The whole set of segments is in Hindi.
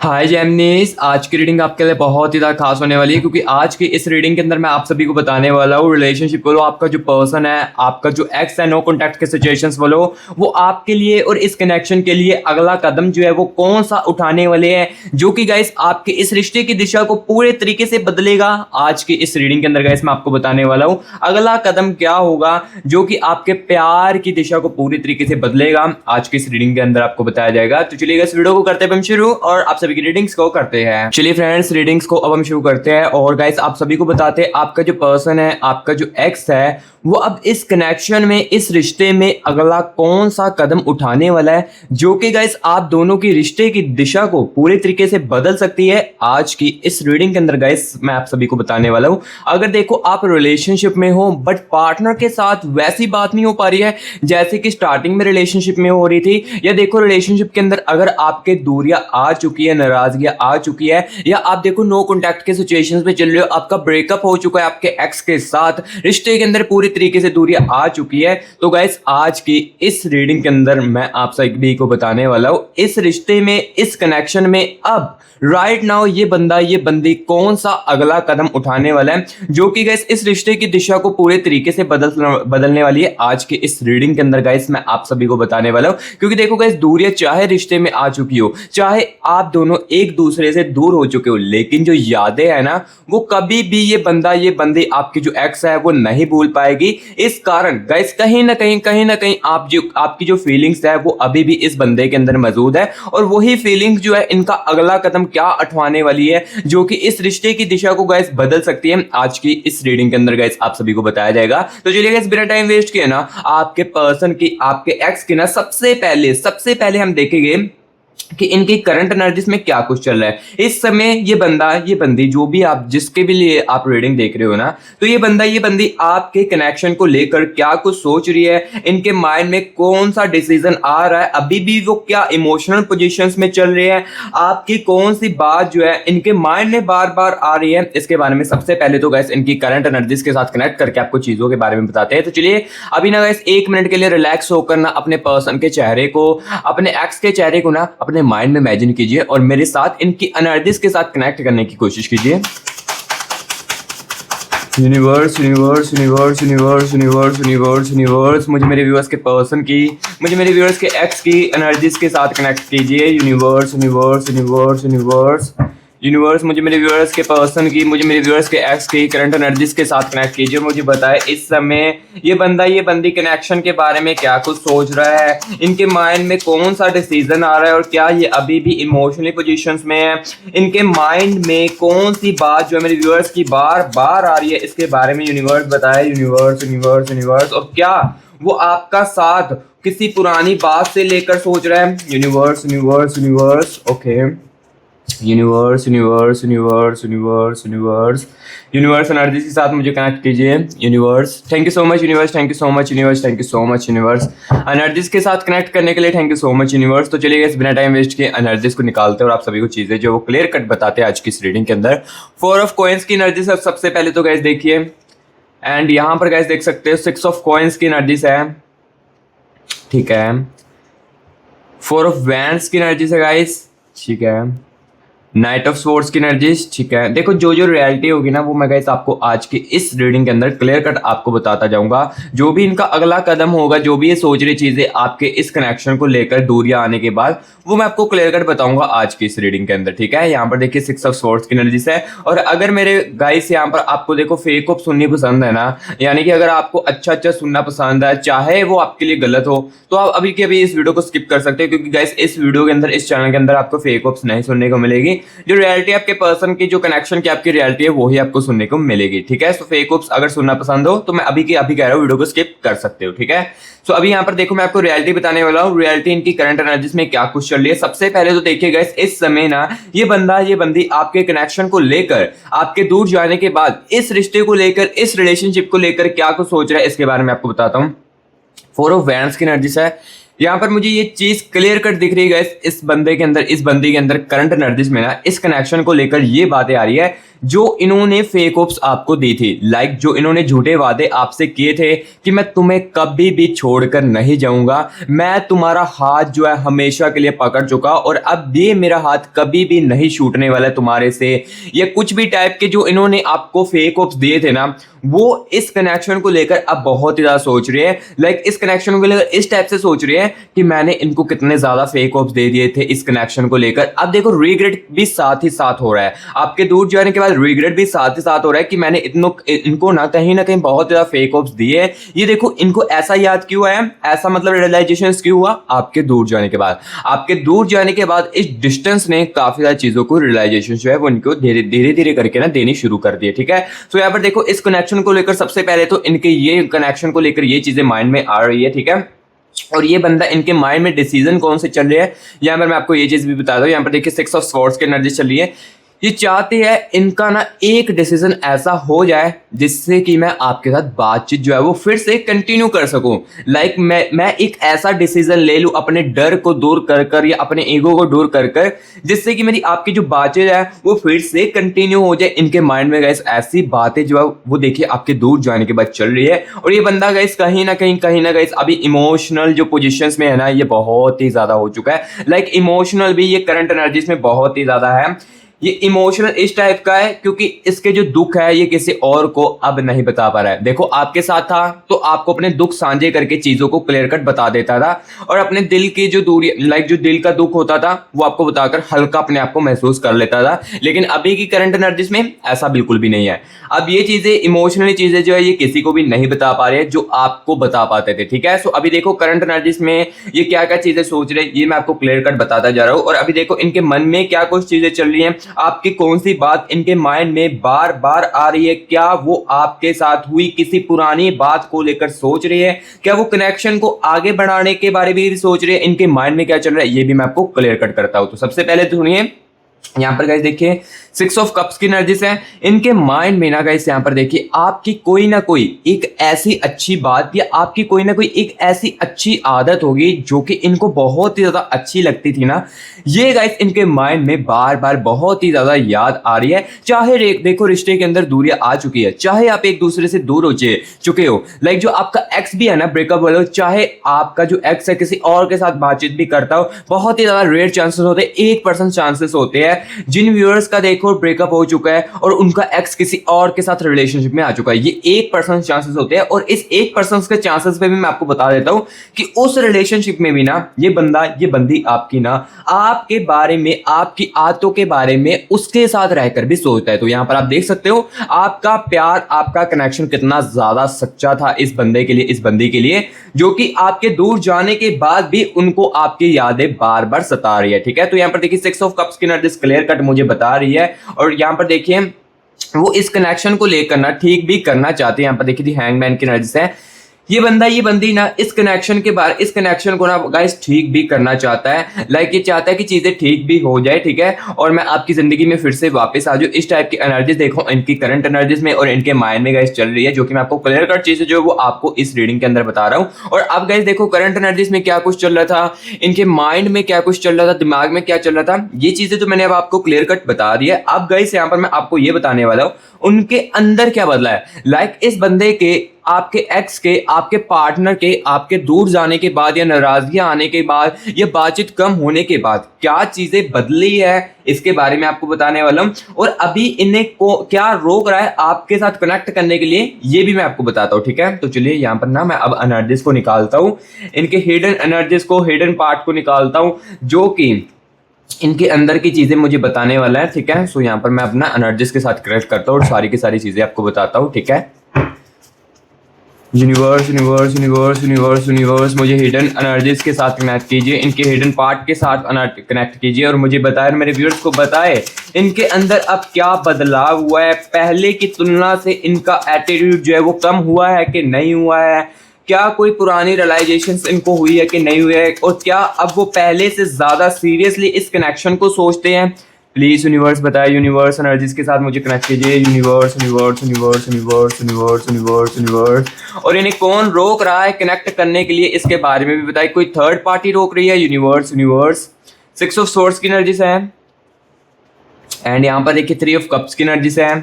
हाय जेमनीस, आज की रीडिंग आपके लिए बहुत ही ज़्यादा खास होने वाली है क्योंकि आज की इस रीडिंग के अंदर मैं आप सभी को बताने वाला हूँ रिलेशनशिप बोलो, आपका जो पर्सन है, आपका जो एक्स है, नो कॉन्टैक्ट के सिचुएशंस बोलो, वो आपके लिए और इस कनेक्शन के लिए अगला कदम जो है वो कौन सा उठाने वाले हैं, जो कि गाइस आपके इस रिश्ते की दिशा को पूरे तरीके से बदलेगा। आज की इस रीडिंग के अंदर गाइस मैं आपको बताने वाला हूँ अगला कदम क्या होगा जो कि आपके प्यार की दिशा को पूरी तरीके से बदलेगा। आज की इस रीडिंग के अंदर आपको बताया जाएगा। तो चलिए इस वीडियो को करते हैं हम शुरू और आप सभी की रीडिंग्स को करते हैं। चलिए फ्रेंड्स, रीडिंग्स को अब हम शुरू करते हैं और गाइस आप सभी को बताते हैं आपका जो पर्सन है, आपका जो एक्स है, वो अब इस कनेक्शन में, इस रिश्ते में अगला कौन सा कदम उठाने वाला है जो कि गाइस आप दोनों की रिश्ते की दिशा को पूरे तरीके से बदल सकती है। आज की इस रीडिंग के अंदर गाइस मैं आप सभी को बताने वाला हूं। अगर देखो आप रिलेशनशिप में हो बट पार्टनर के साथ वैसी बात नहीं हो पा रही है जैसे कि स्टार्टिंग में रिलेशनशिप में हो रही थी, या देखो रिलेशनशिप के अंदर अगर आपके दूरियां आ चुकी है, नाराजगियां आ चुकी है, या आप देखो नो कॉन्टैक्ट के सिचुएशंस में चल रहे हो, आपका ब्रेकअप हो चुका है आपके एक्स के साथ, रिश्ते के अंदर पूरी तरीके से दूरियां आ चुकी है, तो गाइस आज की इस रीडिंग के अंदर मैं आप सभी को बताने वाला हूं इस रिश्ते में, इस कनेक्शन में अब राइट नाउ ये बंदा, ये बंदी कौन सा अगला कदम उठाने वाला है जो कि गाइस इस रिश्ते की दिशा को पूरे तरीके से बदलने वाली है। आज के इस रीडिंग के अंदर गाइस मैं आप सभी को बताने वाला हूं क्योंकि देखो गाइस, दूरियां चाहे रिश्ते में आ चुकी हो, चाहे आप दोनों एक दूसरे से दूर हो चुके हो, लेकिन जो यादें है ना वो कभी भी ये बंदा, ये बंदी, आपकी जो एक्स है वो नहीं भूल पाएगी। इस कारण गाइस कहीं ना कहीं आपकी जो फीलिंग्स है वो अभी भी इस बंदे के अंदर मौजूद है और वही फीलिंग्स जो है इनका अगला कदम क्या उठवाने वाली है जो कि इस रिश्ते की दिशा को गाइस बदल सकती है। आज की इस रीडिंग के अंदर गाइस आप सभी को बताया जाएगा। तो चलिए गाइस बिना टाइम वेस्ट किए ना आपके पर्सन की, आपके एक्स की ना सबसे पहले हम देखेंगे कि इनकी करंट एनर्जीज में क्या कुछ चल रहा है इस समय। ये बंदा, ये बंदी, जो भी आप, जिसके भी लिए आप रीडिंग देख रहे हो ना, तो ये बंदा, ये बंदी आपके कनेक्शन को लेकर क्या कुछ सोच रही है, इनके माइंड में कौन सा डिसीजन आ रहा है, अभी भी वो क्या इमोशनल पोजीशंस में चल रहे हैं, आपकी कौन सी बात जो है इनके माइंड में बार बार आ रही है, इसके बारे में सबसे पहले तो गाइस इनकी करंट एनर्जीज के साथ कनेक्ट करके आपको चीजों के बारे में बताते हैं। तो चलिए अभी ना गाइस 1 मिनट के लिए रिलैक्स होकर ना अपने पर्सन के चेहरे को, अपने एक्स के चेहरे को ना अपने माइंड में इमेजिन कीजिए और मेरे साथ इनकी एनर्जीज के साथ कनेक्ट करने की कोशिश कीजिए। Universe universe universe universe universe universe universe मुझे मेरे व्यूअर्स के पर्सन की, मुझे मेरे व्यूअर्स के एक्स की एनर्जीज के साथ कनेक्ट कीजिए। Universe universe universe universe universe मुझे मेरे व्यूअर्स के पर्सन की, मुझे मेरे व्यूअर्स के एक्स की करंट एनर्जीज के साथ कनेक्ट कीजिए। मुझे बताए इस समय ये बंदा, ये बंदी कनेक्शन के बारे में क्या कुछ सोच रहा है, इनके माइंड में कौन सा डिसीजन आ रहा है और क्या ये अभी भी इमोशनली पोजीशंस में है, इनके माइंड में कौन सी बात जो है मेरे व्यूअर्स की बार बार आ रही है, इसके बारे में यूनिवर्स बताए। यूनिवर्स यूनिवर्स यूनिवर्स और क्या वो आपका साथ किसी पुरानी बात से लेकर सोच रहा है। Universe universe universe okay, universe universe universe universe universe universe energy के साथ मुझे कनेक्ट कीजिए। Universe thank you so much, universe thank you so much, universe thank you so much, universe energies के साथ कनेक्ट करने के लिए thank you so much universe. तो चलिए इस बिना टाइम वेस्ट किए एनर्जीज को निकालते हैं और आप सभी को चीजें जो वो क्लियर कट बताते हैं आज की इस रीडिंग के अंदर। 4 ऑफ कॉइंस की एनर्जी सबसे पहले तो गाइस देखिए, एंड यहाँ पर गाइस देख सकते हो 6 ऑफ कॉइंस की एनर्जीज है, ठीक है। 4 ऑफ वैंड्स की एनर्जीज है गाइस, ठीक है। नाइट ऑफ स्वॉर्ड्स की एनर्जीज, ठीक है। देखो जो जो रियलिटी होगी ना वो मैं गाइस आपको आज की इस रीडिंग के अंदर क्लियर कट आपको बताता जाऊंगा। जो भी इनका अगला कदम होगा, जो भी ये सोच रही चीजें आपके इस कनेक्शन को लेकर दूरियां आने के बाद, वो मैं आपको क्लियर कट बताऊंगा आज की इस रीडिंग के अंदर, ठीक है। यहाँ पर देखिए 6 ऑफ स्वॉर्ड्स की एनर्जीज है और अगर मेरे गाइस यहाँ पर आपको देखो फेक ऑफ सुननी पसंद है ना, यानी कि अगर आपको अच्छा सुनना पसंद है, चाहे वो आपके लिए गलत हो, तो आप अभी के अभी इस वीडियो को स्किप कर सकते हो क्योंकि गाइस इस वीडियो के अंदर, इस चैनल के अंदर आपको फेक ऑप्स नहीं सुनने को मिलेगी। जो रियलिटी आपके पर्सन की, जो कनेक्शन की आपकी रियलिटी है वो ही आपको सुनने को मिलेगी, ठीक है। सो फेक ऑप्स अगर सुनना पसंद हो तो मैं अभी के अभी कह रहा हूँ वीडियो को स्किप कर सकते हो, ठीक है। सो अभी यहाँ पर देखो मैं आपको रियलिटी बताने वाला हूँ, रियलिटी इनकी करंट एनर्जीज में क्या कुछ चल रही है। सबसे पहले तो देखिए गाइस इस समय ना ये बंदा, ये बंदी आपके कनेक्शन को लेकर, आपके दूर जाने के बाद इस रिश्ते को लेकर, इस रिलेशनशिप को लेकर क्या कुछ सोच रहा है, इसके बारे में आपको बताता हूँ। 4 ऑफ वैंड्स की एनर्जीज है, यहाँ पर मुझे ये चीज क्लियर कट दिख रही है इस बंदे के अंदर, इस बंदी के अंदर करंट एनर्जीज में ना इस कनेक्शन को लेकर ये बातें आ रही है जो इन्होंने फेक होप्स आपको दी थी, लाइक जो इन्होंने झूठे वादे आपसे किए थे कि मैं तुम्हें कभी भी छोड़कर नहीं जाऊंगा, मैं तुम्हारा हाथ जो है हमेशा के लिए पकड़ चुका और अब ये मेरा हाथ कभी भी नहीं छूटने वाला तुम्हारे से, या कुछ भी टाइप के जो इन्होंने आपको फेक होप्स दिए थे ना, वो इस कनेक्शन को लेकर अब बहुत ही ज्यादा सोच रही है। लाइक इस कनेक्शन को लेकर इस टाइप से सोच रही है कि मैंने इनको कितने ज्यादा फेक होप्स दे दिए थे इस कनेक्शन को लेकर। अब देखो रिग्रेट भी साथ ही साथ हो रहा है, आपके दूर जाने के बाद रिग्रेट भी साथ ही साथ हो रहा है कि मैंने इनको ना कहीं बहुत ज्यादा फेक होप्स दिए। ये देखो इनको ऐसा याद क्यों है, ऐसा मतलब रियलाइजेशन क्यों हुआ, आपके दूर जाने के बाद। आपके दूर जाने के बाद इस डिस्टेंस ने काफी सारी चीजों को रियलाइजेशन जो है वो इनको धीरे धीरे करके ना देनी शुरू कर दी है, ठीक है। तो यहाँ पर देखो इस कनेक्शन को लेकर सबसे पहले तो इनके ये कनेक्शन को लेकर ये चीजें माइंड में आ रही है, ठीक है। और ये बंदा इनके माइंड में डिसीजन कौन से चल रहे हैं, यहाँ पर मैं आपको ये चीज भी बता दूं। यहाँ पर देखिए 6 ऑफ स्वॉर्ड्स की एनर्जी चल रही है। ये चाहते हैं इनका ना एक डिसीजन ऐसा हो जाए जिससे कि मैं आपके साथ बातचीत जो है वो फिर से कंटिन्यू कर सकूं। लाइक मैं एक ऐसा डिसीजन ले लूं अपने डर को दूर कर कर या अपने ईगो को दूर कर कर, जिससे कि मेरी आपकी जो बातचीत है वो फिर से कंटिन्यू हो जाए। इनके माइंड में गाइस ऐसी बातें जो है वो देखिए आपके दूर जाने के बाद चल रही है। और ये बंदा गाइस कहीं ना कहीं अभी इमोशनल जो पोजिशन में है ना, ये बहुत ही ज्यादा हो चुका है। लाइक इमोशनल भी ये करंट एनर्जीज में बहुत ही ज्यादा है। ये इमोशनल इस टाइप का है क्योंकि इसके जो दुख है ये किसी और को अब नहीं बता पा रहा है। देखो आपके साथ था तो आपको अपने दुख साझे करके चीजों को क्लियर कट बता देता था और अपने दिल की जो दूरी, लाइक जो दिल का दुख होता था वो आपको बताकर हल्का अपने आप को महसूस कर लेता था। लेकिन अभी की करंट एनर्जीज में ऐसा बिल्कुल भी नहीं है। अब ये चीजें इमोशनली चीजें जो है ये किसी को भी नहीं बता पा रहे जो आपको बता पाते थे, ठीक है। सो अभी देखो करंट एनर्जीज में ये क्या क्या चीजें सोच रहे ये मैं आपको क्लियर कट बताता जा रहा हूँ। और अभी देखो इनके मन में क्या कुछ चीजें चल रही हैं, आपकी कौन सी बात इनके माइंड में बार बार आ रही है, क्या वो आपके साथ हुई किसी पुरानी बात को लेकर सोच रही है, क्या वो कनेक्शन को आगे बढ़ाने के बारे में भी सोच रही है, इनके माइंड में क्या चल रहा है ये भी मैं आपको क्लियर कट करता हूं। तो सबसे पहले तो सुनिए, यहाँ पर गाइस देखिए 6 ऑफ कप्स की एनर्जीज है इनके माइंड में ना गाइस। यहाँ पर देखिए आपकी कोई ना कोई एक ऐसी अच्छी बात या आपकी कोई ना कोई एक ऐसी अच्छी आदत होगी जो कि इनको बहुत ही ज्यादा अच्छी लगती थी ना, ये गाइस इनके माइंड में बार बार बहुत ही ज्यादा याद आ रही है। चाहे देखो रिश्ते के अंदर दूरियां आ चुकी है, चाहे आप एक दूसरे से दूर हो चुके हो, लाइक जो आपका एक्स भी है ना ब्रेकअप वाला, चाहे आपका जो एक्स है किसी और के साथ बातचीत भी करता हो, बहुत ही ज्यादा रेयर चांसेस होते हैं, 1% चांसेस होते हैं जिन व्यूअर्स का देखो ब्रेकअप हो चुका है और उनका एक्स किसी और के साथ रिलेशनशिप में आ चुका है। ये 1% चांसेस होते हैं और इस 1% के चांसेस पे भी मैं आपको बता देता हूं कि उस रिलेशनशिप में भी ना ये बंदा ये बंदी आपकी ना आपके बारे में, आपकी आदतों के बारे में उसके साथ रहकर भी सोचता है। तो यहां पर आप देख सकते हो आपका प्यार, आपका कनेक्शन कितना ज्यादा सच्चा था इस बंदे के लिए, इस बंदी के लिए, जो कि आपके दूर जाने के बाद भी उनको आपकी यादें बार बार सता रही है, ठीक है। तो यहां पर देखिए 6 ऑफ कप्स की एनर्जी क्लियर कट मुझे बता रही है। और यहां पर देखिए वो इस कनेक्शन को लेकर ना ठीक भी करना चाहते हैं। यहां पर देखिए हैंगमैन की एनर्जी है, ये बंदा ये बंदी ना इस कनेक्शन को ना गाइस ठीक भी करना चाहता है। लाइक ये चाहता है कि चीजें ठीक भी हो जाए, ठीक है, और मैं आपकी जिंदगी में फिर से वापस आ जाऊं। इस टाइप की एनर्जीज देखो इनकी करंट एनर्जीज में और इनके माइंड में गाइस चल रही है, जो कि मैं आपको क्लियर कट चीजें जो वो आपको इस रीडिंग के अंदर बता रहा हूं। और अब गाइस देखो करंट एनर्जीज में क्या कुछ चल रहा था, इनके माइंड में क्या कुछ चल रहा था, दिमाग में क्या चल रहा था, ये चीजें तो मैंने अब आपको क्लियर कट बता दी है। अब गाइस यहाँ पर मैं आपको ये बताने वाला हूँ उनके अंदर क्या बदला है। लाइक इस बंदे के, आपके एक्स के, आपके पार्टनर के, आपके दूर जाने के बाद या नाराजगियां आने के बाद या बातचीत कम होने के बाद क्या चीजें बदली है इसके बारे में आपको बताने वाला हूं। और अभी इन्हें को क्या रोक रहा है आपके साथ कनेक्ट करने के लिए ये भी मैं आपको बताता हूं, ठीक है। तो चलिए यहाँ पर ना मैं अब एनर्जीज को निकालता हूं, इनके हिडन एनर्जीज को, हिडन पार्ट को निकालता हूं जो कि इनके अंदर की चीजें मुझे बताने वाला है, ठीक है। सो यहाँ पर मैं अपना एनर्जीज के साथ कनेक्ट करता हूँ और सारी की सारी चीजें आपको बताता हूँ, ठीक है। Universe universe universe universe universe मुझे हिडन एनर्जीज के साथ कनेक्ट कीजिए, इनके हिडन पार्ट के साथ कनेक्ट कीजिए और मुझे बताए, मेरे व्यूअर्स को बताए इनके अंदर अब क्या बदलाव हुआ है, पहले की तुलना से इनका एटीट्यूड जो है वो कम हुआ है कि नहीं हुआ है, क्या कोई पुरानी रियलाइजेशंस इनको हुई है कि नहीं हुई है, और क्या अब वो पहले से ज्यादा सीरियसली इस कनेक्शन को सोचते हैं प्लीज यूनिवर्स बताए, यूनिवर्स एनर्जीज के साथ मुझे कनेक्ट कीजिए। Universe universe universe universe universe universe universe. और इन्हें कौन रोक रहा है कनेक्ट करने के लिए, इसके बारे में भी बताइए। कोई थर्ड पार्टी रोक रही है? Universe universe. 6 ऑफ सोर्ड्स की एनर्जी से है, एंड यहाँ पर देखिए 3 ऑफ कप्स की एनर्जी से है,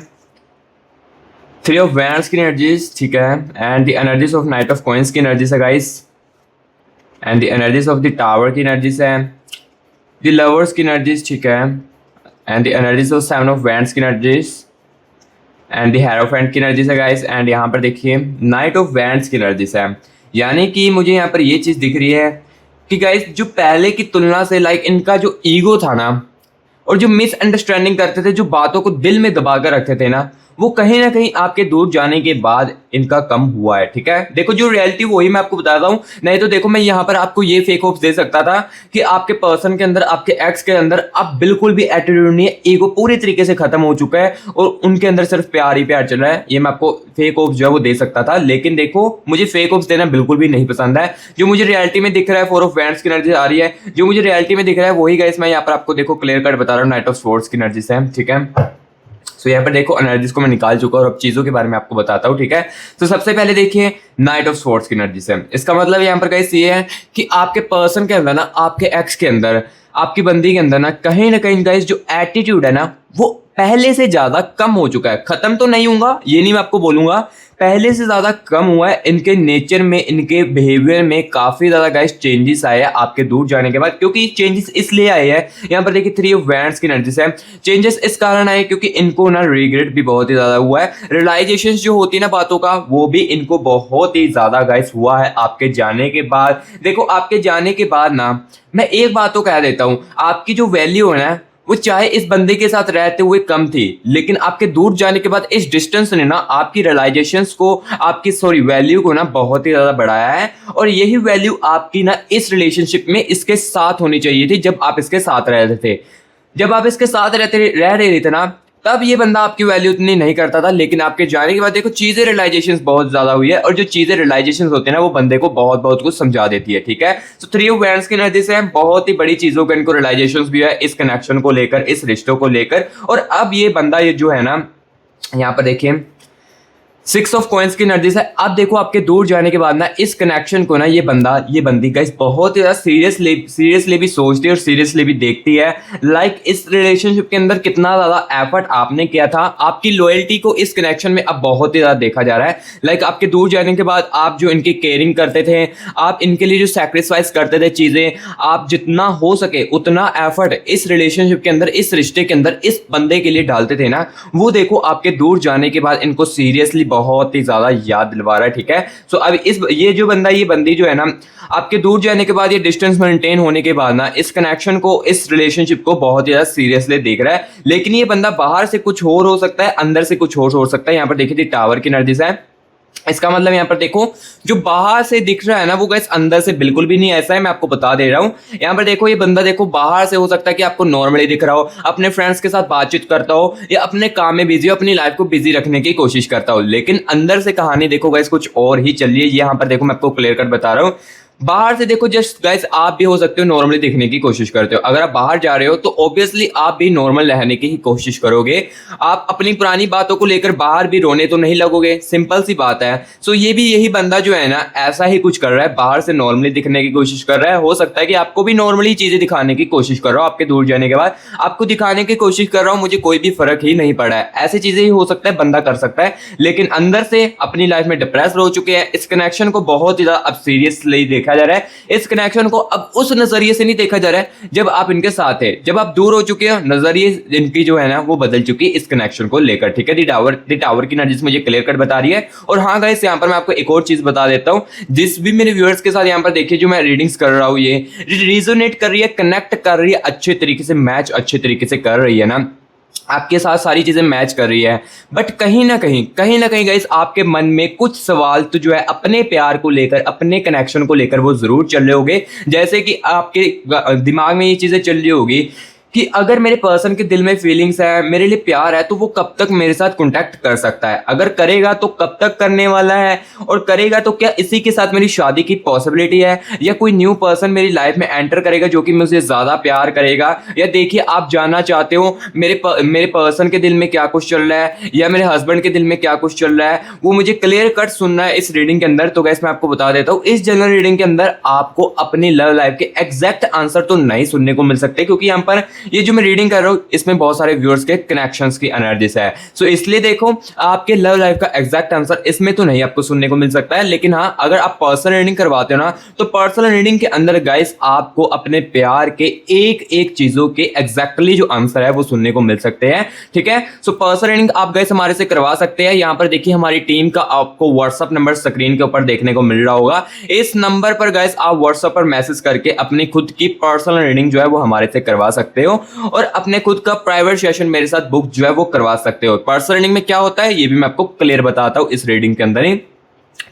3 ऑफ वैंड्स की एनर्जीज, ठीक है, and the energies of night of coins की एनर्जी से guys, and the energies of the tower की एनर्जी से है, द लवर्स की एनर्जीज, ठीक है, and the energies of 7 of wands की एनर्जीज, एंड द हेरोफेंट की एनर्जी से गाइस, एंड यहाँ पर देखिए नाइट ऑफ वैंड्स की एनर्जी से है। यानी कि मुझे यहाँ पर ये चीज़ दिख रही है कि गाइस जो पहले की तुलना से लाइक इनका जो ईगो था ना, और जो मिसअंडरस्टैंडिंग करते थे, जो बातों को दिल में दबा कर रखते थे ना, वो कहीं ना कहीं आपके दूर जाने के बाद इनका कम हुआ है। ठीक है, देखो जो रियलिटी वही मैं आपको बताता हूँ। नहीं तो देखो मैं यहाँ पर आपको ये फेक होप्स दे सकता था कि आपके पर्सन के अंदर, आपके एक्स के अंदर अब बिल्कुल भी एटीट्यूड नहीं है, ईगो पूरी तरीके से खत्म हो चुका है और उनके अंदर सिर्फ प्यार ही प्यार चल रहा है। ये मैं आपको फेक होप्स जो है वो दे सकता था, लेकिन देखो मुझे फेक होप्स देना बिल्कुल भी नहीं पसंद है। जो मुझे रियलिटी में दिख रहा है 4 ऑफ वैंड्स की एनर्जी आ रही है, जो मुझे रियलिटी में दिख रहा है वही गाइस मैं यहाँ पर आपको देखो क्लियर कट बता रहा हूँ नाइट ऑफ स्वॉर्ड्स की एनर्जी से। ठीक है, सो यहाँ पर देखो एनर्जीज को मैं निकाल चुका हूँ और अब चीजों के बारे में आपको बताता हूँ। ठीक है, तो सबसे पहले देखिए नाइट ऑफ स्वॉर्ड्स की एनर्जी से, इसका मतलब यहाँ पर गाइस ये है कि आपके पर्सन के अंदर ना, आपके एक्स के अंदर, आपकी बंदी के अंदर ना कहीं गाइस जो एटीट्यूड है ना वो पहले से ज्यादा कम हो चुका है। खत्म तो नहीं होगा, ये नहीं मैं आपको बोलूंगा, पहले से ज्यादा कम हुआ है। इनके नेचर में, इनके बिहेवियर में काफी ज्यादा गाइस चेंजेस आए हैं आपके दूर जाने के बाद। क्योंकि चेंजेस इसलिए आए हैं, यहाँ पर देखिए 3 ऑफ वैंड्स की एनर्जी से चेंजेस इस कारण आए क्योंकि इनको ना रिग्रेट भी बहुत ही ज्यादा हुआ है। रियलाइजेशन जो होती है ना बातों का, वो भी इनको बहुत ही ज्यादा गाइस हुआ है आपके जाने के बाद। देखो आपके जाने के बाद ना मैं एक बात तो कह देता हूं, आपकी जो वैल्यू है ना वो चाहे इस बंदे के साथ रहते हुए कम थी, लेकिन आपके दूर जाने के बाद इस डिस्टेंस ने ना आपकी रियलाइजेशंस को, आपकी वैल्यू को ना बहुत ही ज्यादा बढ़ाया है। और यही वैल्यू आपकी ना इस रिलेशनशिप में इसके साथ होनी चाहिए थी, जब आप इसके साथ रह रहे थे। जब आप इसके साथ रह रहे थे ना, तब ये बंदा आपकी वैल्यू उतनी नहीं करता था। लेकिन आपके जाने के बाद देखो चीजें रियलाइजेशन बहुत ज्यादा हुई है, और जो चीजें रियलाइजेशन होती है ना वो बंदे को बहुत बहुत कुछ समझा देती है। ठीक है, तो 3 ऑफ वैंड्स की एनर्जी से बहुत ही बड़ी चीजों का इनको रियलाइजेशन भी है इस कनेक्शन को लेकर, इस रिश्तों को लेकर। और अब ये बंदा ये जो है ना, यहाँ पर देखिए 6 ऑफ कॉइंस की एनर्जी से, अब देखो आपके दूर जाने के बाद ना इस कनेक्शन को ना ये बंदी गाइस बहुत ही ज्यादा सीरियसली भी सोचती है और सीरियसली भी देखती है। लाइक इस रिलेशनशिप के अंदर कितना ज्यादा एफर्ट आपने किया था, आपकी लॉयल्टी को इस कनेक्शन में अब बहुत ही ज्यादा देखा जा रहा है। लाइक आपके दूर जाने के बाद आप जो इनकी केयरिंग करते थे, आप इनके लिए जो सैक्रिफाइस करते थे चीजें, आप जितना हो सके उतना एफर्ट इस रिलेशनशिप के अंदर, इस रिश्ते के अंदर इस बंदे के लिए डालते थे ना, वो देखो आपके दूर जाने के बाद इनको सीरियसली बहुत ही ज्यादा याद दिलवा रहा है। ठीक है, सो अब ये जो बंदा, ये बंदी जो है ना, आपके दूर जाने के बाद, ये डिस्टेंस मेंटेन होने के बाद ना इस कनेक्शन को, इस रिलेशनशिप को बहुत ही ज्यादा सीरियसली देख रहा है। लेकिन ये बंदा बाहर से कुछ और हो सकता है, अंदर से कुछ और हो सकता है। यहाँ पर देखिए टावर की एनर्जी है, इसका मतलब यहाँ पर देखो जो बाहर से दिख रहा है ना वो गाइस अंदर से बिल्कुल भी नहीं ऐसा है, मैं आपको बता दे रहा हूँ। यहाँ पर देखो ये बंदा देखो बाहर से हो सकता है कि आपको नॉर्मली दिख रहा हो, अपने फ्रेंड्स के साथ बातचीत करता हो या अपने काम में बिजी हो, अपनी लाइफ को बिजी रखने की कोशिश करता हो, लेकिन अंदर से कहानी देखो गाइस कुछ और ही चल रही है। यहाँ पर देखो मैं आपको क्लियर कट बता रहा हूँ। बाहर से देखो जस्ट गाइस आप भी हो सकते हो नॉर्मली दिखने की कोशिश करते हो, अगर आप बाहर जा रहे हो तो ऑब्वियसली आप भी नॉर्मल रहने की ही कोशिश करोगे। आप अपनी पुरानी बातों को लेकर बाहर भी रोने तो नहीं लगोगे, सिंपल सी बात है। सो ये भी यही बंदा जो है ना ऐसा ही कुछ कर रहा है, बाहर से नॉर्मली दिखने की कोशिश कर रहा है। हो सकता है कि आपको भी नॉर्मली चीजें दिखाने की कोशिश कर रहा हो, आपके दूर जाने के बाद आपको दिखाने की कोशिश कर रहा हूँ, मुझे कोई भी फर्क ही नहीं पड़ा है, ऐसी चीजें ही हो सकता है बंदा कर सकता है। लेकिन अंदर से अपनी लाइफ में डिप्रेस हो चुके हैं। इस कनेक्शन को बहुत ही ज्यादा अब सीरियसली देखा जा रहा है, इस कनेक्शन को अब उस नजरिए से नहीं देखा जा रहा है जब आप इनके साथ है। जब आप दूर हो चुके हो, नजरिए इनकी जो है ना वो बदल चुकी है इस कनेक्शन को लेकर। ठीक है, दी टावर की एनर्जी मुझे क्लियर कट बता रही है। और हाँ गाइस यहाँ पर मैं आपको एक और चीज बता देता हूँ, जिस भी मेरे व्यूअर्स के साथ यहाँ पर देखिए जो मैं रीडिंग्स कर रहा हूँ, ये रिजोनेट कर रही है, कनेक्ट कर रही है, अच्छे तरीके से मैच अच्छे तरीके से कर रही है ना, आपके साथ सारी चीजें मैच कर रही है। बट कहीं ना कहीं गाइस आपके मन में कुछ सवाल तो जो है अपने प्यार को लेकर, अपने कनेक्शन को लेकर वो जरूर चल रहे होंगे। जैसे कि आपके दिमाग में ये चीजें चल रही होगी कि अगर मेरे पर्सन के दिल में फीलिंग्स है, मेरे लिए प्यार है, तो वो कब तक मेरे साथ कांटेक्ट कर सकता है, अगर करेगा तो कब तक करने वाला है, और करेगा तो क्या इसी के साथ मेरी शादी की पॉसिबिलिटी है, या कोई न्यू पर्सन मेरी लाइफ में एंटर करेगा जो कि मुझे ज़्यादा प्यार करेगा। या देखिए, आप जानना चाहते हो मेरे पर्सन के दिल में क्या कुछ चल रहा है, या मेरे हस्बैंड के दिल में क्या कुछ चल रहा है, वो मुझे क्लियर कट सुनना है इस रीडिंग के अंदर। तो गैस मैं आपको बता देता हूँ, इस जनरल रीडिंग के अंदर आपको अपनी लव लाइफ के एग्जैक्ट आंसर तो नहीं सुनने को मिल सकते, क्योंकि यहाँ पर ये जो मैं रीडिंग कर रहा हूँ इसमें बहुत सारे व्यूअर्स के कनेक्शंस की एनर्जीज है। सो इसलिए देखो, आपके लव लाइफ का एग्जैक्ट आंसर इसमें तो नहीं आपको सुनने को मिल सकता है, लेकिन हाँ, अगर आप पर्सनल रीडिंग करवाते हो ना, तो पर्सनल रीडिंग के अंदर गाइस आपको अपने प्यार के एक एक चीजों के एग्जैक्टली जो आंसर है वो सुनने को मिल सकते हैं। ठीक है, सो पर्सनल रीडिंग आप गाइस हमारे से करवा सकते हैं। यहाँ पर देखिए, हमारी टीम का आपको व्हाट्सएप नंबर स्क्रीन के ऊपर देखने को मिल रहा होगा। इस नंबर पर गाइस आप व्हाट्सएप पर मैसेज करके अपनी खुद की पर्सनल रीडिंग जो है वो हमारे से करवा सकते हो, और अपने खुद का प्राइवेट सेशन मेरे साथ बुक जो है वो करवा सकते हो। पर्सनल रीडिंग में क्या होता है ये भी मैं आपको क्लियर बताता हूं इस रीडिंग के अंदर ही।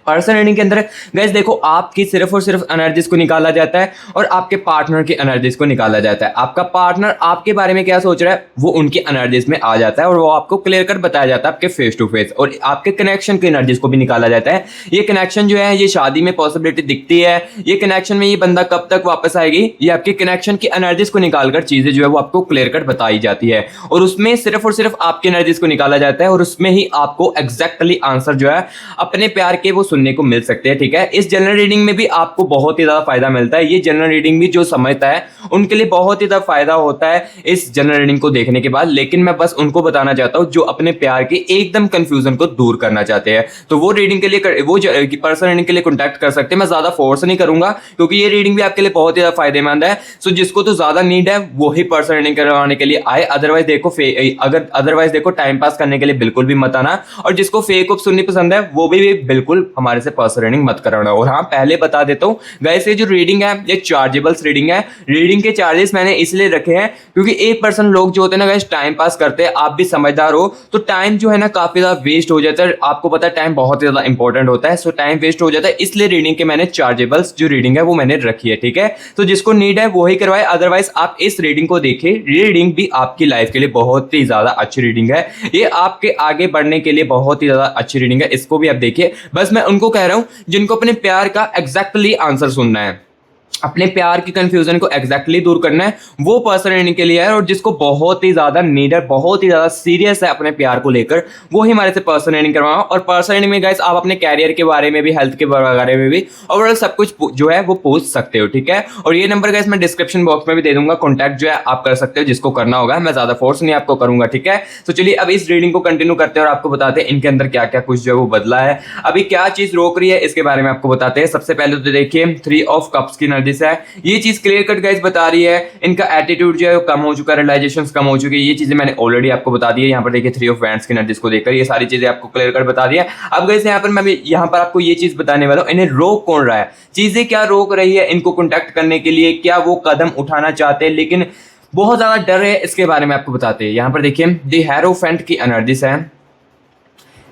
पर्सनल रीडिंग के अंदर गाइस देखो, आपकी सिर्फ और सिर्फ एनर्जीज को निकाला जाता है और आपके पार्टनर की एनर्जीज को निकाला जाता है। आपका पार्टनर आपके बारे में क्या सोच रहा है वो उनकी एनर्जीज में आ जाता है, और वो आपको क्लियर कट बताया जाता है आपके फेस टू फेस, और आपके कनेक्शन की एनर्जीज को भी निकाला जाता है। ये कनेक्शन जो है ये शादी में पॉसिबिलिटी दिखती है, ये कनेक्शन में ये बंदा कब तक वापस आएगी, ये आपके कनेक्शन की एनर्जीज को निकालकर चीजें जो है वो आपको क्लियर कट बताई जाती है, और उसमें सिर्फ और सिर्फ आपकी एनर्जीज को निकाला जाता है, और उसमें ही आपको एग्जैक्टली आंसर जो है अपने प्यार के वो सुनने को मिल सकते हैं। ठीक है, इस जनरल रीडिंग में भी आपको बहुत ही ज्यादा फायदा मिलता है। ये जनरल रीडिंग भी जो समझता है उनके लिए बहुत ही ज्यादा फायदा होता है इस जनरल रीडिंग को देखने के बाद, लेकिन मैं बस उनको बताना चाहता हूं जो अपने प्यार के एकदम कंफ्यूजन को दूर करना चाहते हैं, तो वो रीडिंग के लिए वो पर्सनल रीडिंग के लिए कॉन्टैक्ट कर सकते हैं। मैं ज्यादा फोर्स नहीं करूंगा क्योंकि ये रीडिंग भी आपके लिए बहुत ही ज्यादा फायदेमंद है। सो जिसको तो ज्यादा नीड है वो ही पर्सनल रीडिंग करवाने के लिए आए, अदरवाइज देखो टाइम पास करने के लिए बिल्कुल भी मत आना, और जिसको फेक ऑफ सुननी पसंद है वो भी बिल्कुल हमारे से पर्सनल रीडिंग मत कराना। और हाँ, पहले बता देता हूँ गाइस, ये जो रीडिंग है ये चार्जेबल्स रीडिंग है। रीडिंग के चार्जेस मैंने इसलिए रखे हैं क्योंकि एक पर्सन लोग जो होते हैं ना गाइस टाइम पास करते हैं, आप भी समझदार हो, तो टाइम जो है ना काफी ज्यादा वेस्ट हो जाता है। आपको पता है टाइम बहुत ज्यादा इंपॉर्टेंट होता है, सो टाइम वेस्ट हो जाता है, इसलिए रीडिंग के मैंने चार्जेबल्स जो रीडिंग है वो मैंने रखी है। ठीक है, तो जिसको नीड है वो ही करवाए, अदरवाइज आप इस रीडिंग को देखिए। रीडिंग भी आपकी लाइफ के लिए बहुत ही ज्यादा अच्छी रीडिंग है, ये आपके आगे बढ़ने के लिए बहुत ही ज्यादा अच्छी रीडिंग है, इसको भी आप देखिए। बस मैं उनको कह रहा हूं जिनको अपने प्यार का एग्जैक्टली आंसर सुनना है, अपने प्यार की कंफ्यूजन को एग्जैक्टली दूर करना है, वो पर्सन रीडिंग के लिए है, और जिसको बहुत ही ज्यादा नीड है, बहुत ही ज्यादा सीरियस है अपने प्यार को लेकर, वो ही हमारे से पर्सन रीडिंग करवाओ। और पर्सन रीडिंग में गाइस आप अपने कैरियर के बारे में भी, हेल्थ के बारे में भी, ओवरऑल सब कुछ जो है वो पूछ सकते हो। ठीक है, और ये नंबर गाइस मैं डिस्क्रिप्शन बॉक्स में भी दे दूंगा, कॉन्टैक्ट जो है आप कर सकते हो जिसको करना होगा, मैं ज्यादा फोर्स नहीं आपको करूंगा। ठीक है, तो चलिए अब इस रीडिंग को कंटिन्यू करते हैं और आपको बताते हैं इनके अंदर क्या क्या कुछ जो है वो बदला है, अभी क्या चीज रोक रही है इसके बारे में आपको बताते हैं। सबसे पहले तो देखिए 3 ऑफ कप्स की एनर्जी है, ये चीज क्लियर कट गाइस बता रही है इनका एटीट्यूड जो है वो कम हो चुका है, रियलाइजेशंस कम हो चुकी है, ये चीजें मैंने ऑलरेडी आपको बता दी है। यहाँ पर देखिए 3 ऑफ वैंड्स की एनर्जीज को देखकर ये सारी चीजें आपको क्लियर कट बता दी है। अब गाइस यहाँ पर मैं यहाँ पर आपको ये चीज बताने वाला हूँ, इन्हें रोक कौन रहा है, चीजें क्या रोक रही है इनको कॉन्टैक्ट करने के लिए, क्या वो कदम उठाना चाहते हैं लेकिन बहुत ज्यादा डर है, इसके बारे में आपको बताते हैं। यहाँ पर देखिए द हेरोफेंट की एनर्जीज है,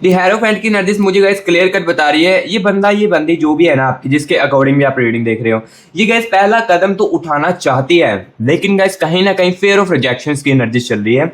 दी हेरोफेंट की एनर्जीज मुझे गाइस क्लियर कट बता रही है, ये बंदा ये बंदी जो भी है ना आपकी, जिसके अकॉर्डिंग भी आप रीडिंग देख रहे हो, ये गाइस पहला कदम तो उठाना चाहती है, लेकिन गाइस कहीं ना कहीं फेयर ऑफ रिजेक्शंस की एनर्जी चल रही है,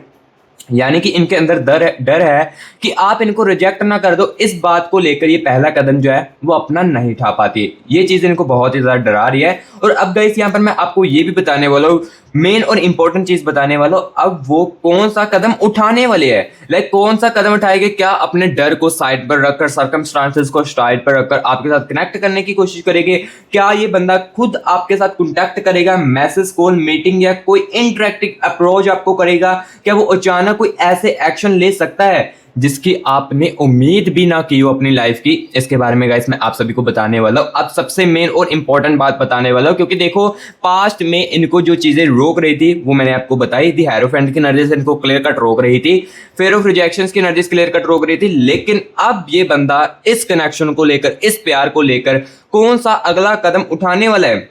यानी कि इनके अंदर डर है कि आप इनको रिजेक्ट ना कर दो, इस बात को लेकर ये पहला कदम जो है वो अपना नहीं उठा पाती, ये चीज इनको बहुत ही ज्यादा डरा रही है। और अब गाइस यहाँ पर मैं आपको ये भी बताने वाला हूँ, मेन और इंपॉर्टेंट चीज बताने वाला हूँ, अब वो कौन सा कदम उठाने वाले हैं, लाइक कौन सा कदम उठाएंगे, क्या अपने डर को साइड पर रखकर, सर्कमस्टांसेस को साइड पर रखकर आपके साथ कनेक्ट करने की कोशिश करेंगे, क्या ये बंदा खुद आपके साथ कॉन्टैक्ट करेगा, मैसेज, कॉल, मीटिंग या कोई इंटरेक्टिव अप्रोच आपको करेगा, क्या वो अचानक कोई ऐसे एक्शन ले सकता है जिसकी आपने उम्मीद भी ना की हो अपनी लाइफ की, इसके बारे में गाइस मैं आप सभी को बताने वाला हूं। अब सबसे मेन और इंपॉर्टेंट बात बताने वाला हूं, क्योंकि देखो पास्ट में इनको जो चीजें रोक रही थी वो मैंने आपको बताई थी, हेरोफेंट की एनर्जी इनको क्लियर कट रोक रही थी, फेयर ऑफ रिजेक्शंस की एनर्जी क्लियर कट रोक रही थी, लेकिन अब ये बंदा इस कनेक्शन को लेकर, इस प्यार को लेकर कौन सा अगला कदम उठाने वाला है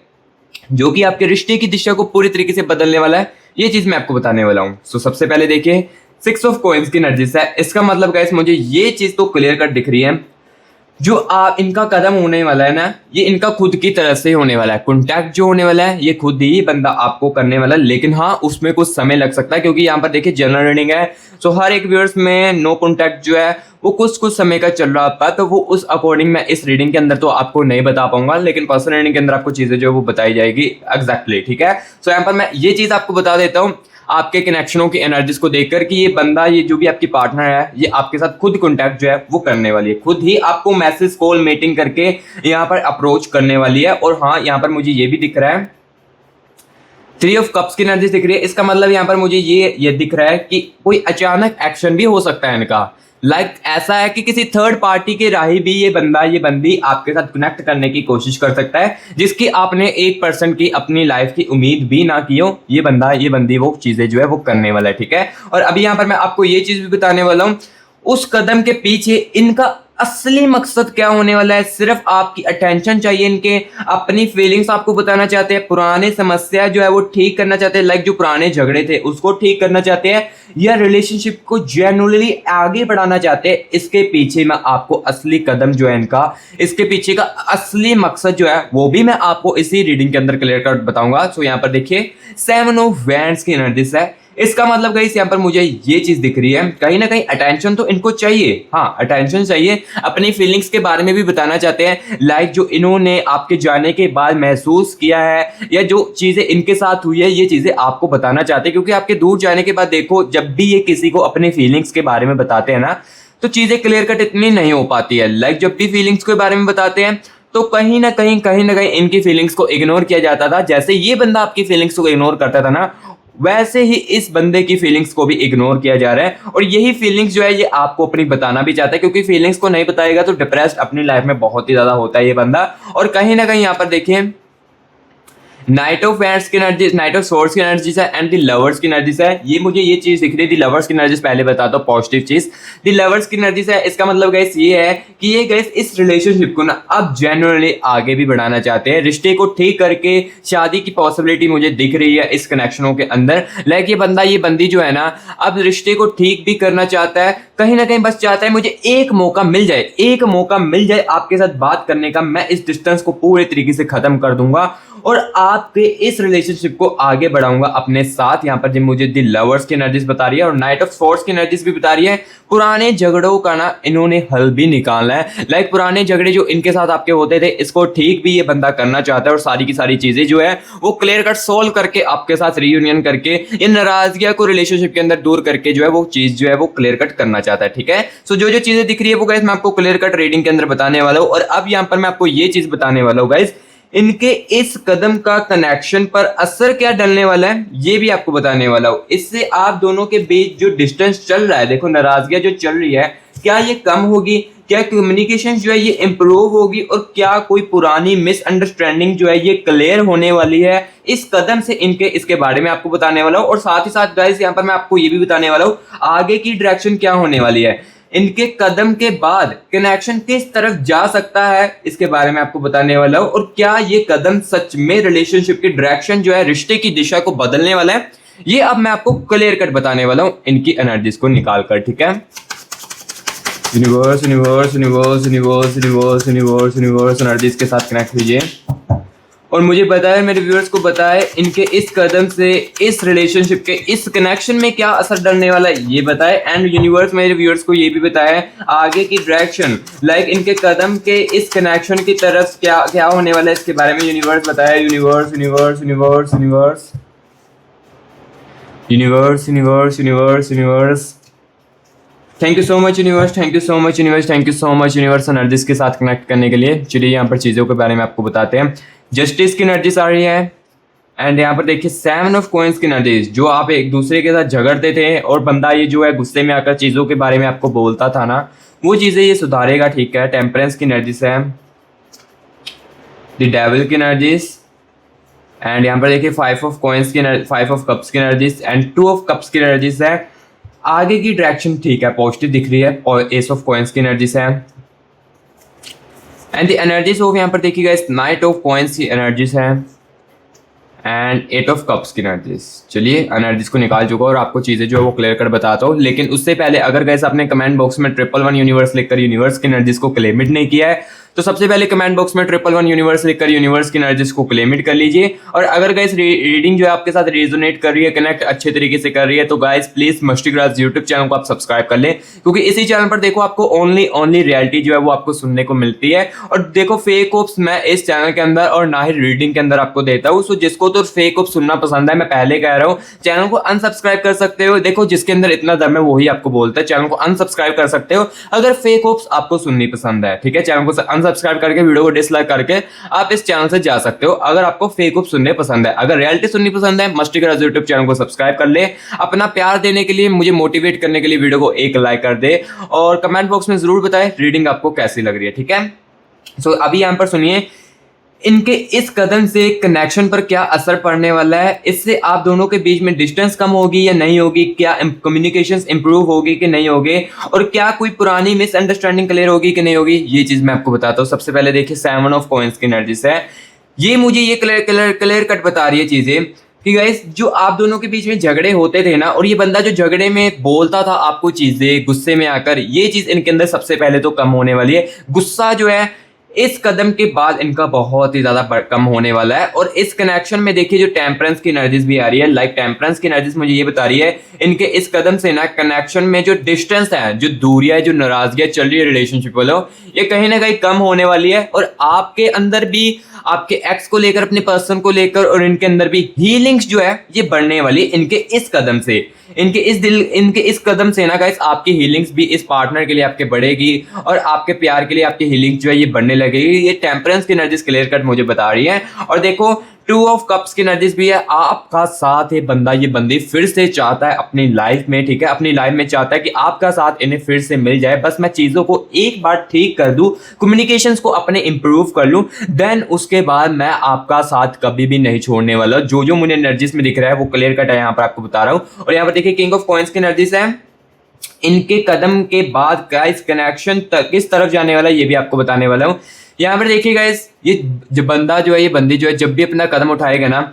जो कि आपके रिश्ते की दिशा को पूरी तरीके से बदलने वाला है, ये चीज मैं आपको बताने वाला हूं। सो सबसे पहले देखिए 6 ऑफ कॉइंस की एनर्जी है, इसका मतलब गाइस मुझे ये चीज तो क्लियर कट दिख रही है, जो आप इनका कदम होने वाला है ना, ये इनका खुद की तरफ से होने वाला है। कॉन्टैक्ट जो होने वाला है ये खुद ही बंदा आपको करने वाला है, लेकिन हाँ उसमें कुछ समय लग सकता है, क्योंकि यहाँ पर देखिए जनरल रीडिंग है। सो हर एक व्यूअर्स में नो कॉन्टैक्ट जो है वो कुछ समय का चल रहा था, तो वो उस अकॉर्डिंग मैं इस रीडिंग के अंदर तो आपको नहीं बता पाऊंगा, लेकिन पर्सनल रीडिंग के अंदर आपको चीजें जो है वो बताई जाएगी एग्जैक्टली, ठीक है। सो यहाँ पर मैं ये चीज आपको बता देता हूँ आपके कनेक्शनों की एनर्जीज को देखकर कि ये बंदा, ये जो भी आपकी पार्टनर है, ये आपके साथ खुद कॉन्टैक्ट जो है वो करने वाली है, खुद ही आपको मैसेज कॉल मीटिंग करके यहाँ पर अप्रोच करने वाली है। और हाँ यहाँ पर मुझे ये भी दिख रहा है 3 ऑफ कप्स की एनर्जी दिख रही है। इसका मतलब यहाँ पर मुझे ये दिख रहा है कि कोई अचानक एक्शन भी हो सकता है इनका। ऐसा है कि किसी थर्ड पार्टी के राही भी ये बंदा, ये बंदी आपके साथ कनेक्ट करने की कोशिश कर सकता है, जिसकी आपने एक पर्सन की अपनी लाइफ की उम्मीद भी ना की हो। ये बंदा, ये बंदी वो चीजें जो है वो करने वाला है, ठीक है। और अभी यहाँ पर मैं आपको ये चीज भी बताने वाला हूँ, उस कदम के पीछे इनका असली मकसद क्या होने वाला है। सिर्फ आपकी अटेंशन चाहिए इनके, अपनी फीलिंग्स आपको बताना चाहते हैं, पुराने समस्या जो है वो ठीक करना चाहते हैं, जो पुराने झगड़े थे उसको ठीक करना चाहते हैं, या रिलेशनशिप को जेन्युइनली आगे बढ़ाना चाहते हैं। इसके पीछे मैं आपको असली कदम जो है इनका, इसके पीछे का असली मकसद जो है वो भी मैं आपको इसी रीडिंग के अंदर क्लियर कट बताऊंगा। सो यहाँ पर देखिए 7 ऑफ वैंड्स की एनर्जी है। इसका मतलब गाइस यहाँ पर मुझे ये चीज दिख रही है, कहीं ना कहीं अटेंशन तो इनको चाहिए, हाँ अटेंशन चाहिए, अपनी फीलिंग्स के बारे में भी बताना चाहते हैं, जो इन्होंने आपके जाने के बाद महसूस किया है, या जो चीजें इनके साथ हुई है, ये चीजें आपको बताना चाहते हैं। क्योंकि आपके दूर जाने के बाद देखो, जब भी ये किसी को अपने फीलिंग्स के बारे में बताते हैं ना, तो चीजें क्लियर कट इतनी नहीं हो पाती है। जब भी फीलिंग्स के बारे में बताते हैं तो कहीं ना कहीं इनकी फीलिंग्स को इग्नोर किया जाता था। जैसे ये बंदा आपकी फीलिंग्स को इग्नोर करता था ना, वैसे ही इस बंदे की फीलिंग्स को भी इग्नोर किया जा रहा है। और यही फीलिंग्स जो है ये आपको अपनी बताना भी चाहता है, क्योंकि फीलिंग्स को नहीं बताएगा तो डिप्रेस्ड अपनी लाइफ में बहुत ही ज्यादा होता है ये बंदा। और कहीं ना कहीं यहाँ पर देखिए नाइट ऑफ वैंड्स की एनर्जी, नाइट ऑफ स्वॉर्ड्स की एनर्जी है, एंड द लवर्स की एनर्जी है। ये मुझे ये चीज दिख रही है, द लवर्स की एनर्जी पहले बताता हूँ पॉजिटिव चीज। द लवर्स की एनर्जी है, इसका मतलब गाइस ये है कि ये गाइस इस रिलेशनशिप को ना अब जेन्युइनली आगे भी बढ़ाना चाहते हैं, रिश्ते को ठीक करके शादी की पॉसिबिलिटी मुझे दिख रही है इस कनेक्शनों के अंदर। ये बंदा, ये बंदी जो है ना, अब रिश्ते को ठीक भी करना चाहता है, कहीं ना कहीं बस चाहता है मुझे एक मौका मिल जाए, एक मौका मिल जाए आपके साथ बात करने का, मैं इस डिस्टेंस को पूरे तरीके से खत्म कर दूंगा और आपके इस रिलेशनशिप को आगे बढ़ाऊंगा अपने साथ। यहाँ पर जो मुझे द लवर्स की एनर्जीज बता रही है और नाइट ऑफ स्वॉर्ड्स की एनर्जीज भी बता रही है, पुराने झगड़ों का ना इन्होंने हल भी निकालना है। पुराने झगड़े जो इनके साथ आपके होते थे, इसको ठीक भी ये बंदा करना चाहता है, और सारी की सारी चीजें जो है वो क्लियर कट सोल्व करके आपके साथ रीयूनियन करके इन नाराजगियों को रिलेशनशिप के अंदर दूर करके जो है वो चीज जो है वो क्लियर कट करना चाहता है, ठीक है। सो जो जो चीजें दिख रही है वो गाइस मैं आपको क्लियर कट रीडिंग के अंदर बताने वाला हूँ। और अब यहाँ पर मैं आपको ये चीज बताने वाला हूँ गाइस, इनके इस कदम का कनेक्शन पर असर क्या डलने वाला है ये भी आपको बताने वाला हूं। इससे आप दोनों के बीच जो डिस्टेंस चल रहा है, देखो नाराजगियां जो चल रही है, क्या ये कम होगी, क्या कम्युनिकेशन जो है ये इंप्रूव होगी, और क्या कोई पुरानी मिसअंडरस्टैंडिंग जो है ये क्लियर होने वाली है इस कदम से इनके, इसके बारे में आपको बताने वाला हूं। और साथ ही साथ गाइस यहाँ पर मैं आपको ये भी बताने वाला हूं आगे की डायरेक्शन क्या होने वाली है, इनके कदम के बाद कनेक्शन किस तरफ जा सकता है, इसके बारे में आपको बताने वाला हूं। और क्या ये कदम सच में रिलेशनशिप की डायरेक्शन जो है, रिश्ते की दिशा को बदलने वाला है, ये अब मैं आपको क्लियर कट बताने वाला हूं इनकी एनर्जीज को निकाल कर, ठीक है। Universe universe universe universe universe universe universe energies के साथ कनेक्ट कीजिए और मुझे बताए, मेरे व्यूअर्स को बताए, इनके इस कदम से इस रिलेशनशिप के इस कनेक्शन में क्या असर डलने वाला है ये बताए। एंड यूनिवर्स मेरे व्यूअर्स को ये भी बताए आगे की डायरेक्शन, इनके कदम के इस कनेक्शन की तरफ क्या क्या होने वाला है, इसके बारे में यूनिवर्स बताए। Universe universe universe universe universe universe universe universe thank you so much universe, thank you so much universe, thank you so much universe energies के साथ कनेक्ट करने के लिए। चलिए यहाँ पर चीज़ों के बारे में आपको बताते हैं। जस्टिस की एनर्जीज आ रही है, एंड यहाँ पर देखिए 7 ऑफ कॉइंस की एनर्जीज, जो आप एक दूसरे के साथ झगड़ते थे और बंदा ये जो है गुस्से में आकर चीज़ों के बारे में आपको बोलता था ना, वो चीज़ें ये सुधारेगा, ठीक है। टेम्परेंस की एनर्जीज है, द डेविल की एनर्जीज, एंड यहाँ पर देखिए 5 ऑफ कॉइंस की, 5 ऑफ कप्स की एनर्जीज एंड 2 ऑफ कप्स की एनर्जीज है। आगे की डायरेक्शन ठीक है, पॉजिटिव दिख रही है, और एस ऑफ कॉइंस की एनर्जीज है, एंड द एनर्जीज ऑफ यहाँ पर देखिएगा इस नाइट ऑफ कॉइंस की एनर्जीज है, एंड 8 ऑफ कप्स की एनर्जीज। चलिए एनर्जीज को निकाल चुका और आपको चीज़ें जो है वो क्लियर कर बताता हूँ, लेकिन उससे पहले अगर गैस आपने कमेंट बॉक्स में 111 यूनिवर्स लिखकर यूनिवर्स की एनर्जीज को क्लेमिट नहीं किया है तो सबसे पहले कमेंट बॉक्स में 111 यूनिवर्स लिखकर यूनिवर्स की एनर्जीज को क्लेमिट कर लीजिए। और अगर गाइस रीडिंग जो है आपके साथ रेजोनेट कर रही है, कनेक्ट अच्छे तरीके से कर रही है, तो guys please musty grass YouTube channel को आप सब्सक्राइब कर लें, क्योंकि इसी चैनल पर देखो आपको ओनली रियलिटी जो है वो आपको सुनने को मिलती है। और देखो फेक ओप्स मैं इस चैनल के अंदर और ना ही रीडिंग के अंदर आपको देता हूँ। सो जिसको तो फेक ओप्स सुनना पसंद है, मैं पहले कह रहा हूँ चैनल को अनसब्सक्राइब कर सकते हो। देखो जिसके अंदर इतना दम है वही आपको बोलता है, चैनल को अनसब्सक्राइब कर सकते हो अगर फेक ओप्स आपको सुननी पसंद है। ठीक है, चैनल को अनसब्सक्राइब करके वीडियो को डिसलाइक करके आप इस चैनल से जा सकते हो अगर आपको फेक ओप सुनने पसंद है। अगर रियलिटी सुननी पसंद है, मस्टी ग्रास यूट्यूब चैनल को सब्सक्राइब कर ले। अपना प्यार देने के लिए, मुझे मोटिवेट करने के लिए वीडियो को एक लाइक कर दे और कमेंट बॉक्स में जरूर बताएं रीडिंग आपको कैसी लग रही है। ठीक है, सो अभी यहां पर सुनिए इनके इस कदम से कनेक्शन पर क्या असर पड़ने वाला है, इससे आप दोनों के बीच में डिस्टेंस कम होगी या नहीं होगी, क्या कम्युनिकेशंस इंप्रूव होगी कि नहीं होगी, और क्या कोई पुरानी मिसअंडरस्टैंडिंग क्लियर होगी कि नहीं होगी, ये चीज मैं आपको बताता हूँ। सबसे पहले देखिए 7 ऑफ कॉइंस की एनर्जी है, ये मुझे ये क्लियर कट बता रही है चीजें कि गाइस जो आप दोनों के बीच में झगड़े होते थे ना, और ये बंदा जो झगड़े में बोलता था आपको चीजें गुस्से में आकर, ये चीज इनके अंदर सबसे पहले तो कम होने वाली है। गुस्सा जो है इस कदम के बाद इनका बहुत ही ज्यादा कम होने वाला है। और इस कनेक्शन में देखिए जो टेम्परेंस की एनर्जीज भी आ रही है, लाइक टेम्परेंस की एनर्जीज मुझे ये बता रही है इनके इस कदम से ना कनेक्शन में जो डिस्टेंस है, जो दूरियां है, जो नाराजगियां चल रही है रिलेशनशिप वालों, ये कहीं ना कहीं कम होने वाली है। और आपके अंदर भी आपके एक्स को लेकर, अपने पर्सन को लेकर, और इनके अंदर भी हीलिंग्स जो है ये बढ़ने वाली है इनके इस कदम से। इनके इस कदम से ना गाइस आपकी हीलिंग्स भी इस पार्टनर के लिए आपके बढ़ेगी और आपके प्यार के लिए आपकी हीलिंग्स जो है ये बढ़ने लगेगी। ये टेम्परेंस की एनर्जीज क्लियर कट मुझे बता रही है। और देखो 2 ऑफ कप्स की एनर्जीज भी है, आपका साथ ये बंदा, ये बंदी फिर से चाहता है अपनी लाइफ में। ठीक है, अपनी लाइफ में चाहता है कि आपका साथ इन्हें फिर से मिल जाए, बस मैं चीजों को एक बार ठीक कर दूं, कम्युनिकेशंस को अपने इंप्रूव कर लूं, देन उसके बाद मैं आपका साथ कभी भी नहीं छोड़ने वाला। जो मुझे एनर्जीज में दिख रहा है वो क्लियर कट है, यहाँ पर आपको बता रहा हूं। और यहाँ पर देखिए किंग ऑफ कॉइंस की एनर्जीज है, इनके कदम के बाद गाइस कनेक्शन किस तरफ जाने वाला है ये भी आपको बताने वाला हूं। यहाँ पर देखिए गाइस, ये जो बंदा जो है, ये बंदी जो है, जब भी अपना कदम उठाएगा ना,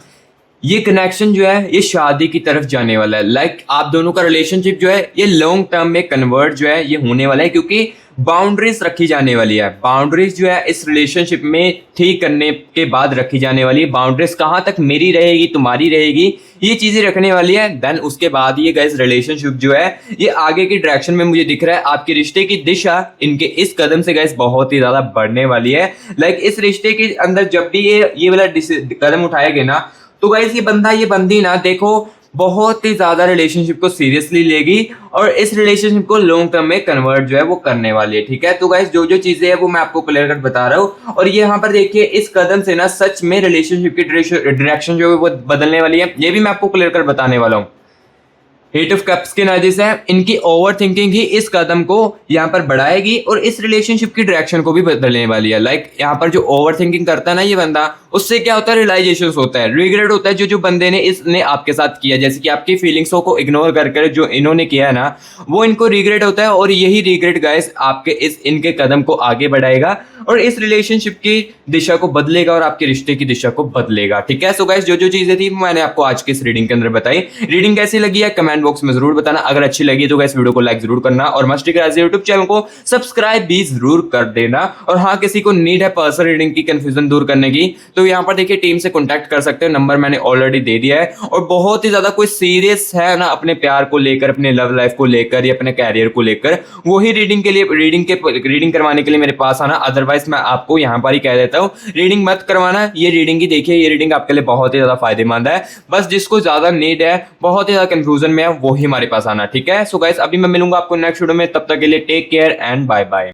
ये कनेक्शन जो है ये शादी की तरफ जाने वाला है। लाइक आप दोनों का रिलेशनशिप जो है ये लॉन्ग टर्म में कन्वर्ट जो है ये होने वाला है, क्योंकि बाउंड्रीज रखी जाने वाली है। बाउंड्रीज जो है इस रिलेशनशिप में ठीक करने के बाद रखी जाने वाली है। बाउंड्रीज कहाँ तक मेरी रहेगी, तुम्हारी रहेगी, ये चीजें रखने वाली है। देन उसके बाद ये गाइस रिलेशनशिप जो है ये आगे की डायरेक्शन में मुझे दिख रहा है। आपके रिश्ते की दिशा इनके इस कदम से गाइस बहुत ही ज्यादा बढ़ने वाली है। लाइक इस रिश्ते के अंदर जब भी ये वाला कदम उठाएगा ना, तो गाइस ये बंदा, ये बंदी ना, देखो बहुत ही ज्यादा रिलेशनशिप को सीरियसली लेगी और इस रिलेशनशिप को लॉन्ग टर्म में कन्वर्ट जो है वो करने वाली है। ठीक है, तो गाइस जो चीजें है वो मैं आपको क्लियर कट बता रहा हूँ। और ये यहाँ पर देखिए इस कदम से ना सच में रिलेशनशिप की डायरेक्शन जो है वो बदलने वाली है, ये भी मैं आपको क्लियर कट बताने वाला हूँ। 8 ऑफ कप्स की एनर्जीज है, इनकी ओवर थिंकिंग ही इस कदम को यहाँ पर बढ़ाएगी और इस रिलेशनशिप की डायरेक्शन को भी बदलने वाली है। लाइक यहाँ पर जो ओवर थिंकिंग करता है ना ये बंदा, उससे क्या होता है, रियलाइजेशन होता है, रिग्रेट होता है जो बंदे ने इसने आपके साथ किया। जैसे कि आपकी फीलिंग्सों को इग्नोर करके जो इन्होंने किया है ना, वो इनको रिग्रेट होता है और यही रिग्रेट गाइस आपके इनके कदम को आगे बढ़ाएगा और इस रिलेशनशिप की दिशा को बदलेगा और आपके रिश्ते की दिशा को बदलेगा। ठीक है, सो गाइस जो चीजें थी मैंने आपको आज के इस रीडिंग के अंदर बताई। रीडिंग कैसी लगी है कमेंट बॉक्स में जरूर बताना। अगर अच्छी लगी तो गाइस वीडियो को लाइक जरूर करना और मस्टी ग्रास यूट्यूब चैनल को सब्सक्राइब भी जरूर कर देना। और हाँ, किसी को नीड है पर्सनल रीडिंग की कंफ्यूजन दूर करने की, तो यहाँ पर देखिए टीम से कॉन्टैक्ट कर सकते हो, नंबर मैंने ऑलरेडी दे दिया है। और बहुत ही ज्यादा कोई सीरियस है ना अपने प्यार को लेकर, अपने लव लाइफ को लेकर या अपने कैरियर को लेकर, वही रीडिंग करवाने के लिए मेरे पास आना। अदरवाइज मैं आपको यहाँ पर ही कह देता हूँ रीडिंग मत करवाना। ये रीडिंग ही देखिए, ये रीडिंग आपके लिए बहुत ही ज्यादा फायदेमंद है। बस जिसको ज्यादा नीड है, बहुत ही ज्यादा कंफ्यूजन में है, वो ही हमारे पास आना। ठीक है, सो गाइस अभी मैं मिलूंगा आपको नेक्स्ट वीडियो में, तब तक के लिए take care and bye bye.